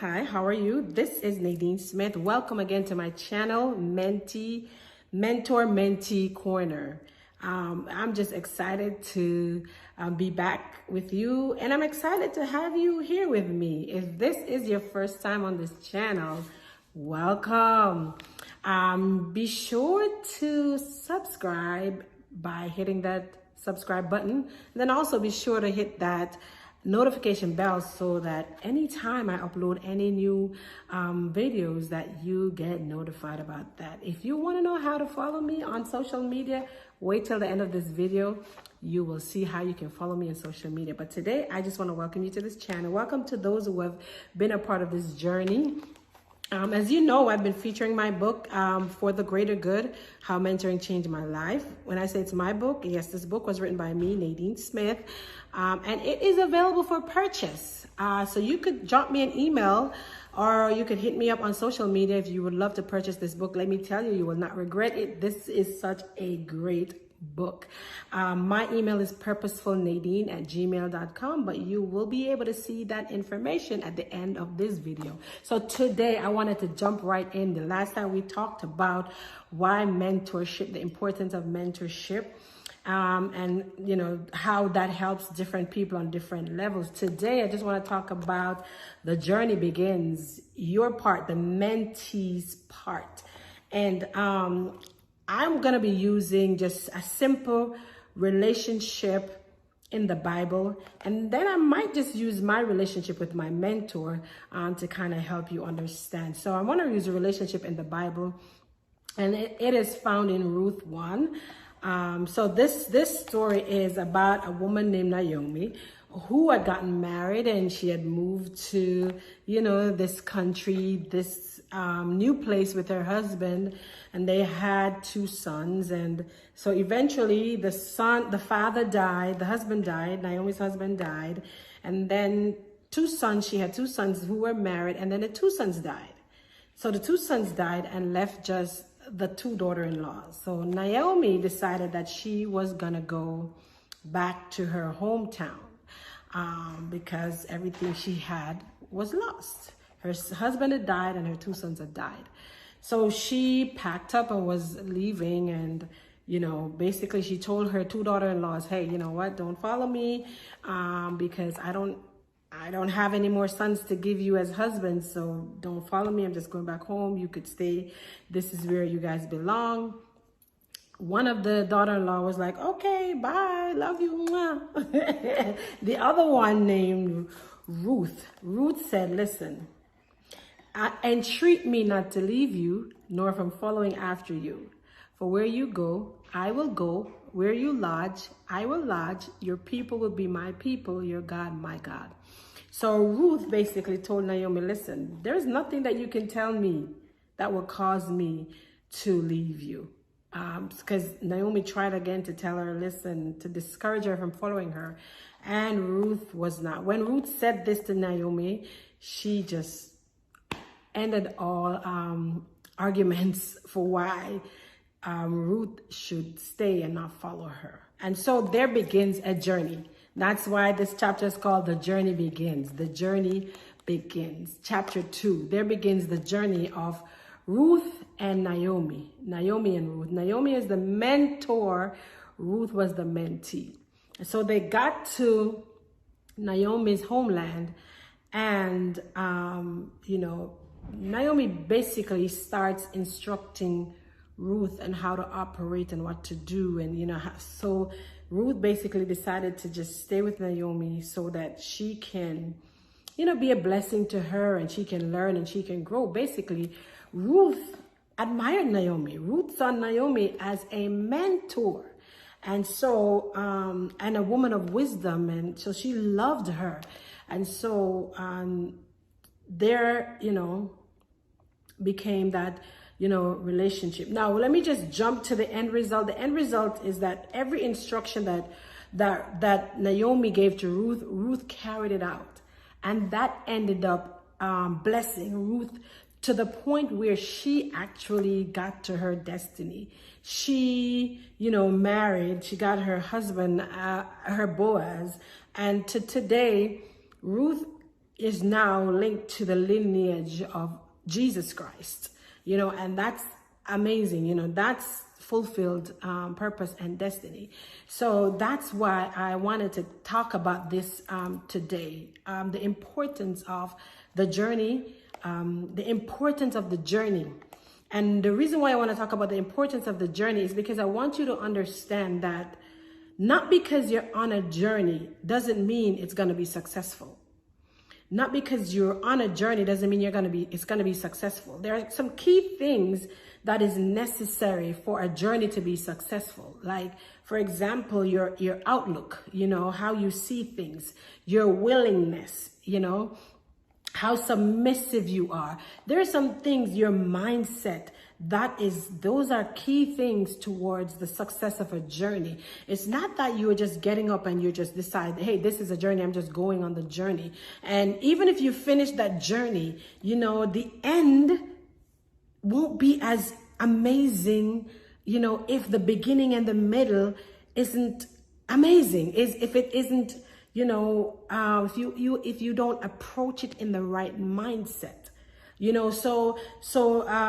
Hi, how are you? This is Nadine Smith. Welcome again to my channel, Mentor Mentee Corner. I'm just excited to be back with you, and I'm excited to have you here with me. If this is your first time on this channel, welcome. Be sure to subscribe by hitting that subscribe button. And then also be sure to hit that notification bell so that anytime I upload any new videos that you get notified about that. If you want to know how to follow me on social media, wait till the end of this video. You will see how you can follow me on social media. But today, I just want to welcome you to this channel. Welcome to those who have been a part of this journey. As you know, I've been featuring my book, For the Greater Good, How Mentoring Changed My Life. When I say it's my book, yes, this book was written by me, Nadine Smith, and it is available for purchase. So you could drop me an email or you could hit me up on social media if you would love to purchase this book. Let me tell you, you will not regret it. This is such a great book. My email is purposefulnadine@gmail.com, but you will be able to see that information at the end of this video. So today I wanted to jump right in. The last time we talked about why mentorship, the importance of mentorship, and you know how that helps different people on different levels. Today I just want to talk about the journey begins, your part, the mentee's part. And I'm going to be using just a simple relationship in the Bible, and then I might just use my relationship with my mentor to kind of help you understand. So I want to use a relationship in the Bible, and it is found in Ruth 1. So this story is about a woman named Naomi who had gotten married, and she had moved to, you know, this country, this new place with her husband, and they had 2 sons. And so eventually the father died, the husband died, Naomi's husband died, and then 2 sons, she had 2 sons who were married, and then the 2 sons died. So the 2 sons died and left just the 2 daughter-in-laws. So Naomi decided that she was gonna go back to her hometown because everything she had was lost. Her husband had died and her 2 sons had died. So she packed up and was leaving, and you know, basically she told her 2 daughter-in-laws, hey, you know what, don't follow me because I don't have any more sons to give you as husbands, so don't follow me. I'm just going back home. You could stay. This is where you guys belong. One of the daughter-in-law was like, okay, bye, love you. The other one named Ruth said, listen, entreat me not to leave you, nor from following after you. For where you go, I will go. Where you lodge, I will lodge. Your people will be my people, your God, my God. So Ruth basically told Naomi, listen, there's nothing that you can tell me that will cause me to leave you. Because Naomi tried again to tell her, listen, to discourage her from following her. And Ruth was not. When Ruth said this to Naomi, she just ended all arguments for why Ruth should stay and not follow her. And so there begins a journey. That's why this chapter is called The Journey Begins. The Journey Begins. Chapter 2. There begins the journey of Ruth and Naomi. Naomi and Ruth. Naomi is the mentor. Ruth was the mentee. So they got to Naomi's homeland, and, you know, Naomi basically starts instructing Ruth and how to operate and what to do. And, you know, so Ruth basically decided to just stay with Naomi so that she can, you know, be a blessing to her, and she can learn and she can grow. Basically, Ruth admired Naomi. Ruth saw Naomi as a mentor. And so, and a woman of wisdom. And so she loved her. And so, there, you know, became that, you know, relationship. Now, let me just jump to the end result. The end result is that every instruction that Naomi gave to Ruth, Ruth carried it out. And that ended up blessing Ruth to the point where she actually got to her destiny. She, you know, married, she got her husband, her Boaz. And to today, Ruth is now linked to the lineage of Jesus Christ, and that's amazing. That's fulfilled purpose and destiny. So that's why I wanted to talk about this today, the importance of the journey, the importance of the journey. And the reason why I want to talk about the importance of the journey is because I want you to understand that not because you're on a journey doesn't mean it's going to be successful. Not because you're on a journey doesn't mean it's going to be successful. There are some key things that is necessary for a journey to be successful. Like, for example, your outlook, how you see things, your willingness, how submissive you are. There are some things, your mindset, those are key things towards the success of a journey. It's not that you are just getting up and you just decide, hey, this is a journey, I'm just going on the journey. And even if you finish that journey, the end won't be as amazing, if the beginning and the middle isn't amazing, if it isn't, if you don't approach it in the right mindset. So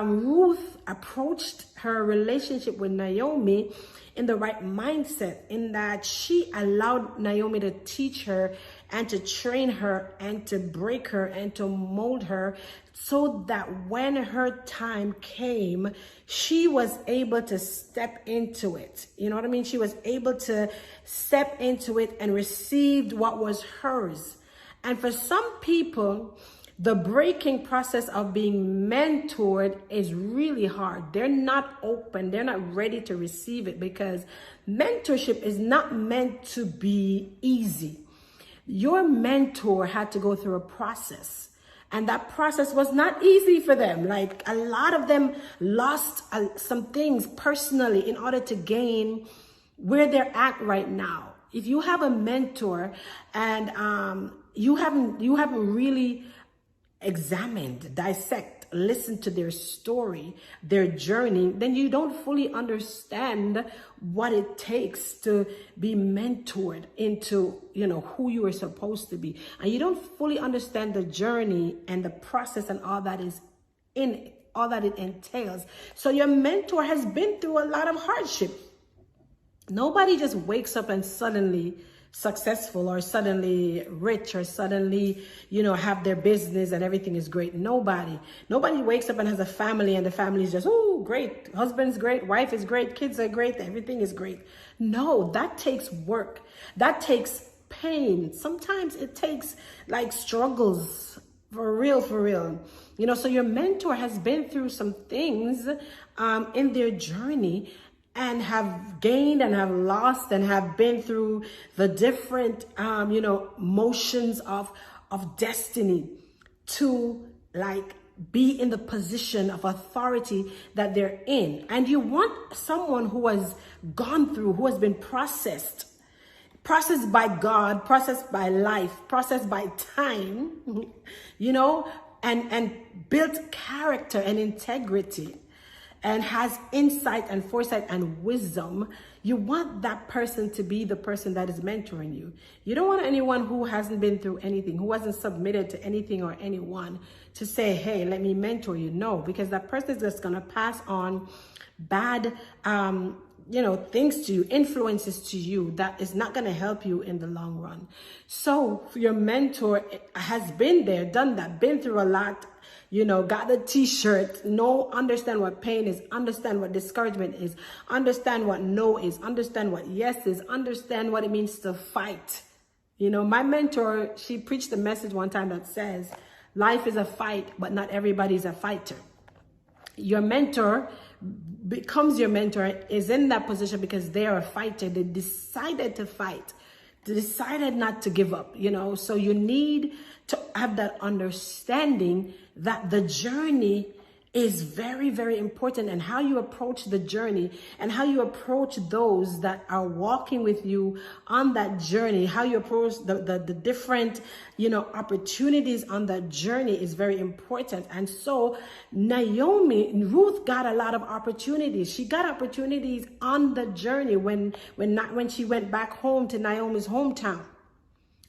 Ruth approached her relationship with Naomi in the right mindset, in that she allowed Naomi to teach her and to train her and to break her and to mold her, so that when her time came, she was able to step into it. You know what I mean? She was able to step into it and received what was hers. And for some people, the breaking process of being mentored is really hard. They're not open. They're not ready to receive it, because mentorship is not meant to be easy. Your mentor had to go through a process, and that process was not easy for them. Like, a lot of them lost some things personally in order to gain where they're at right now. If you have a mentor and you haven't really examined, dissect, listen to their story, their journey, then you don't fully understand what it takes to be mentored into, who you are supposed to be. And you don't fully understand the journey and the process and all that is in it, all that it entails. So your mentor has been through a lot of hardship. Nobody just wakes up and suddenly successful or suddenly rich or suddenly, have their business and everything is great. Nobody wakes up and has a family and the family is just, oh, great. Husband's great. Wife is great. Kids are great. Everything is great. No, that takes work. That takes pain. Sometimes it takes like struggles for real. So your mentor has been through some things in their journey, and have gained and have lost and have been through the different, motions of destiny to like be in the position of authority that they're in. And you want someone who has gone through, who has been processed by God, processed by life, processed by time, and built character and integrity, and has insight and foresight and wisdom. You want that person to be the person that is mentoring you. You don't want anyone who hasn't been through anything, who hasn't submitted to anything or anyone, to say, hey, let me mentor you. No, because that person is just going to pass on bad, things to you, influences to you that is not going to help you in the long run. So your mentor has been there, done that, been through a lot, got the t-shirt, understand what pain is, understand what discouragement is, understand what no is, understand what yes is, understand what it means to fight. My mentor, she preached a message one time that says, life is a fight, but not everybody's a fighter. Your mentor becomes your mentor, is in that position because they are a fighter. They decided to fight. They decided not to give up, So you need to have that understanding that the journey is very, very important, and how you approach the journey and how you approach those that are walking with you on that journey, how you approach the different, opportunities on that journey is very important. And so Ruth got a lot of opportunities. She got opportunities on the journey when she went back home to Naomi's hometown.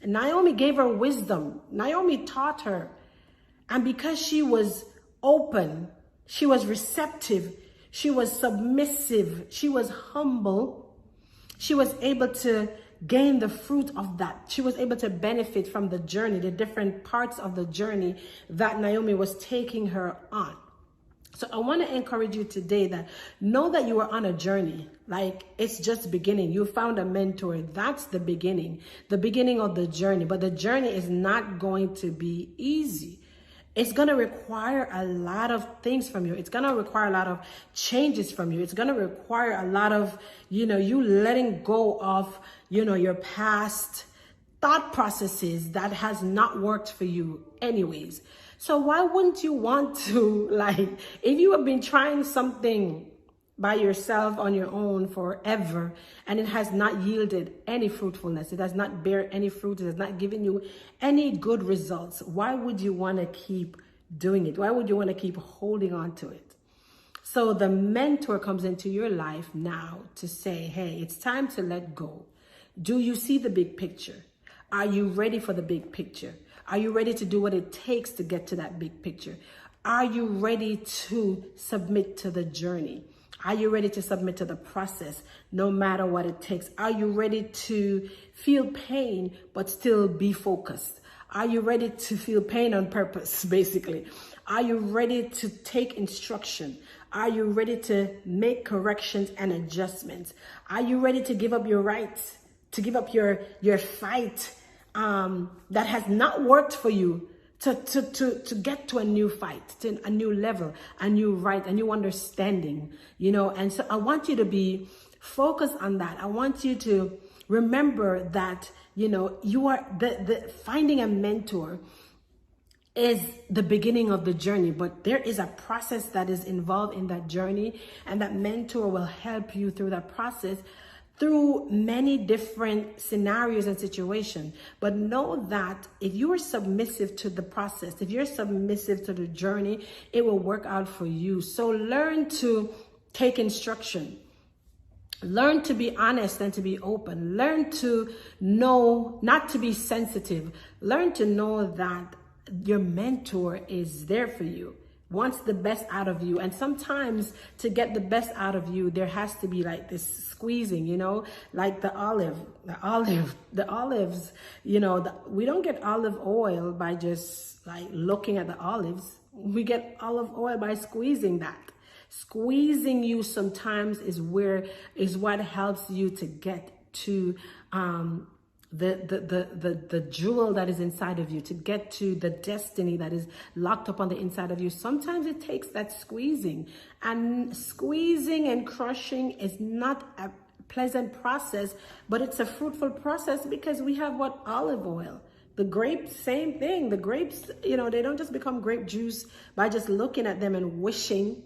Naomi gave her wisdom. Naomi taught her. And because she was open, she was receptive, she was submissive, she was humble, she was able to gain the fruit of that. She was able to benefit from the journey, the different parts of the journey that Naomi was taking her on. So I want to encourage you today that know that you are on a journey. Like, it's just beginning. You found a mentor. That's the beginning of the journey. But the journey is not going to be easy. It's going to require a lot of things from you. It's going to require a lot of changes from you. It's going to require a lot of, you letting go of, your past thought processes that has not worked for you anyways. So why wouldn't you want to, if you have been trying something by yourself on your own forever and it has not yielded any fruitfulness, it has not bear any fruit, it has not given you any good results, why would you want to keep doing it? Why would you want to keep holding on to it? So the mentor comes into your life now to say, hey, it's time to let go. Do you see the big picture? Are you ready for the big picture? Are you ready to do what it takes to get to that big picture? Are you ready to submit to the journey? Are you ready to submit to the process, no matter what it takes? Are you ready to feel pain, but still be focused? Are you ready to feel pain on purpose, basically? Are you ready to take instruction? Are you ready to make corrections and adjustments? Are you ready to give up your rights, to give up your fight that has not worked for you, to get to a new fight, to a new level, a new right, a new understanding, And so I want you to be focused on that. I want you to remember that, you are the finding a mentor is the beginning of the journey, but there is a process that is involved in that journey, and that mentor will help you through that process through many different scenarios and situations. But know that if you are submissive to the process, if you're submissive to the journey, it will work out for you. So learn to take instruction. Learn to be honest and to be open. Learn to know not to be sensitive. Learn to know that your mentor is there for you, wants the best out of you. And sometimes to get the best out of you, there has to be like this squeezing, like the olives, we don't get olive oil by just like looking at the olives. We get olive oil by squeezing that. Squeezing you sometimes is what helps you to get to the jewel that is inside of you, to get to the destiny that is locked up on the inside of you. Sometimes it takes that squeezing, and squeezing and crushing is not a pleasant process, but it's a fruitful process, because we have olive oil. The grapes, same thing. The grapes, they don't just become grape juice by just looking at them and wishing.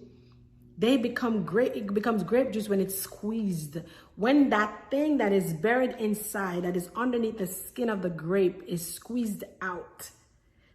They become grape. It becomes grape juice when it's squeezed. When that thing that is buried inside, that is underneath the skin of the grape, is squeezed out,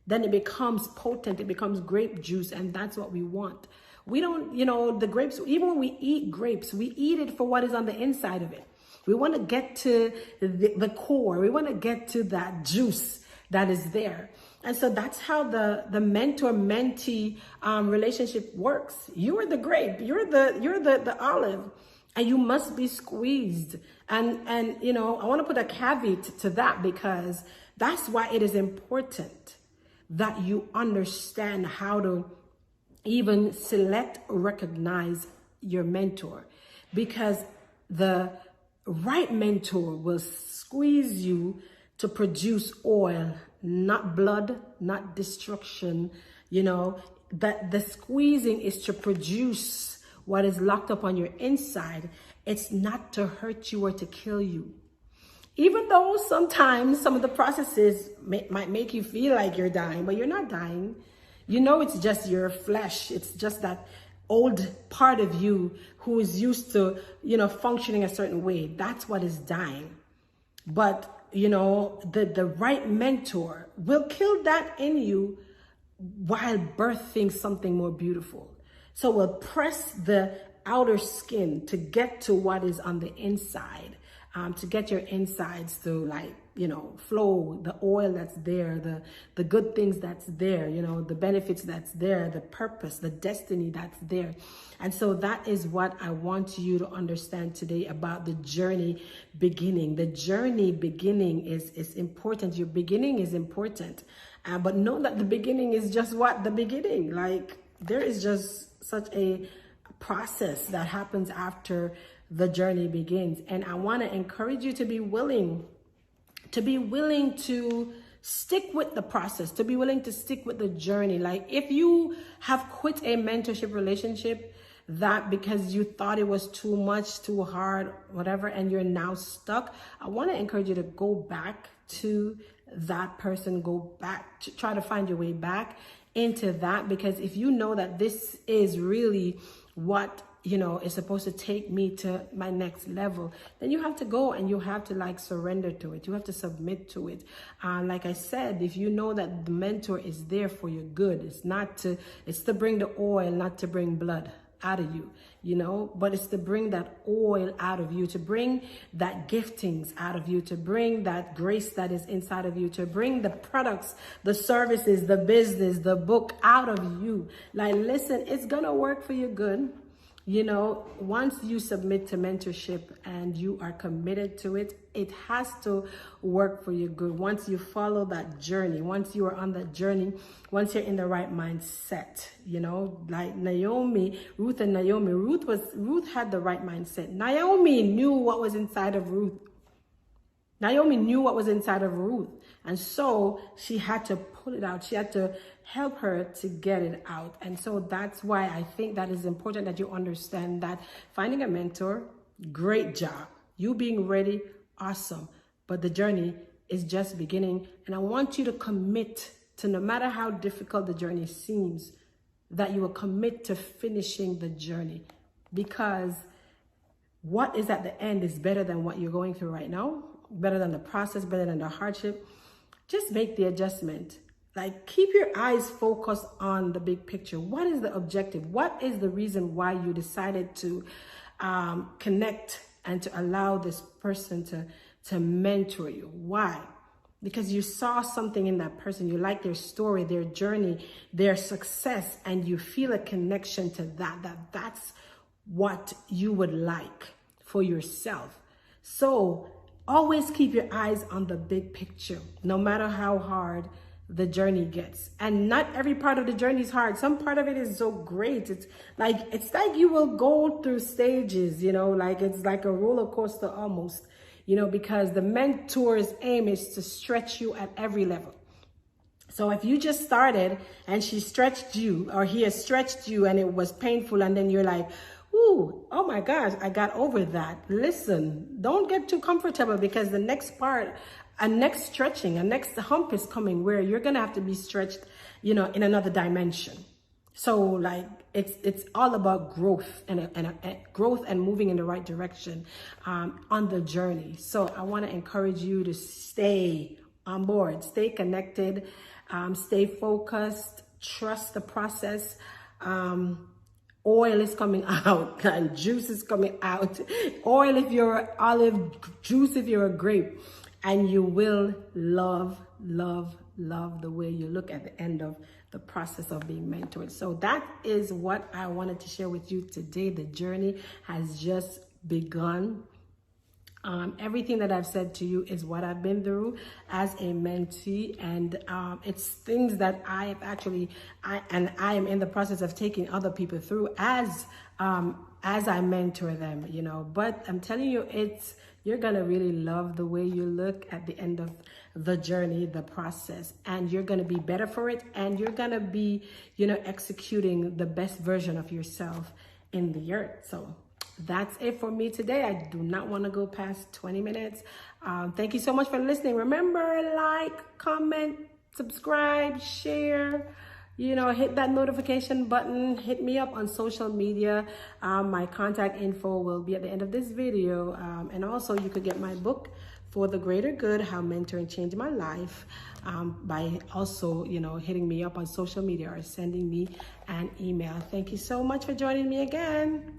then it becomes potent. It becomes grape juice, and that's what we want. We don't, the grapes, even when we eat grapes, we eat it for what is on the inside of it. We want to get to the core. We want to get to that juice that is there. And so that's how the mentor-mentee relationship works. You are the grape, you're the olive, and you must be squeezed. And I want to put a caveat to that, because that's why it is important that you understand how to even select or recognize your mentor, because the right mentor will squeeze you to produce oil, not blood, not destruction. That the squeezing is to produce what is locked up on your inside. It's not to hurt you or to kill you. Even though sometimes some of the processes might make you feel like you're dying, but you're not dying. It's just your flesh. It's just that old part of you who is used to, functioning a certain way. That's what is dying. But the right mentor will kill that in you while birthing something more beautiful. So we'll press the outer skin to get to what is on the inside, to get your insides to flow, the oil that's there, the good things that's there, the benefits that's there, the purpose, the destiny that's there. And so that is what I want you to understand today about the journey beginning. The journey beginning is important. Your beginning is important. But know that the beginning is just what? The beginning. Like, there is just such a process that happens after the journey begins. And I want to encourage you to be willing to stick with the process, to be willing to stick with the journey. Like, if you have quit a mentorship relationship that because you thought it was too much, too hard, whatever, and you're now stuck, I want to encourage you to go back to that person, go back to try to find your way back into that. Because if you know that this is really what is supposed to take me to my next level, then you have to go and you have to like surrender to it. You have to submit to it. Like I said, if you know that the mentor is there for your good, it's to bring the oil, not to bring blood out of you, but it's to bring that oil out of you, to bring that giftings out of you, to bring that grace that is inside of you, to bring the products, the services, the business, the book out of you. Like, listen, it's gonna work for your good. Once you submit to mentorship and you are committed to it, it has to work for your good. Once you follow that journey, once you are on that journey, once you're in the right mindset, like Ruth and Naomi. Ruth had the right mindset. Naomi knew what was inside of Ruth. Naomi knew what was inside of Ruth. And so she had to pull it out. She had to help her to get it out. And so that's why I think that is important that you understand that finding a mentor, great job. You being ready, awesome. But the journey is just beginning. And I want you to commit to, no matter how difficult the journey seems, that you will commit to finishing the journey. Because what is at the end is better than what you're going through right now. Better than the process, better than the hardship. Just make the adjustment. Like, keep your eyes focused on the big picture. What is the objective? What is the reason why you decided to connect and to allow this person to mentor you? Why? Because you saw something in that person. You like their story, their journey, their success, and you feel a connection to that's what you would like for yourself. So always keep your eyes on the big picture, no matter how hard the journey gets. And not every part of the journey is hard. Some part of it is so great. It's like you will go through stages, like it's like a roller coaster almost, because the mentor's aim is to stretch you at every level. So if you just started and she stretched you, or he has stretched you and it was painful, and then you're like, ooh, oh my gosh, I got over that. Listen, don't get too comfortable, because the next part, a next stretching, a next hump is coming where you're going to have to be stretched, in another dimension. So like, it's all about growth and growth and moving in the right direction on the journey. So I want to encourage you to stay on board, stay connected, stay focused, trust the process. Oil is coming out and juice is coming out. Oil if you're an olive, juice if you're a grape. And you will love the way you look at the end of the process of being mentored. So that is what I wanted to share with you today. The journey has just begun. Everything that I've said to you is what I've been through as a mentee, and it's things that I am in the process of taking other people through as I mentor them, But I'm telling you, you're gonna really love the way you look at the end of the journey, the process, and you're gonna be better for it, and you're gonna be, executing the best version of yourself in the earth. So that's it for me today. I do not want to go past 20 minutes. Thank you so much for listening. Remember, like, comment, subscribe, share, hit that notification button. Hit me up on social media. My contact info will be at the end of this video. And also you could get my book, For the Greater Good, How Mentoring Changed My Life, by also, hitting me up on social media or sending me an email. Thank you so much for joining me again.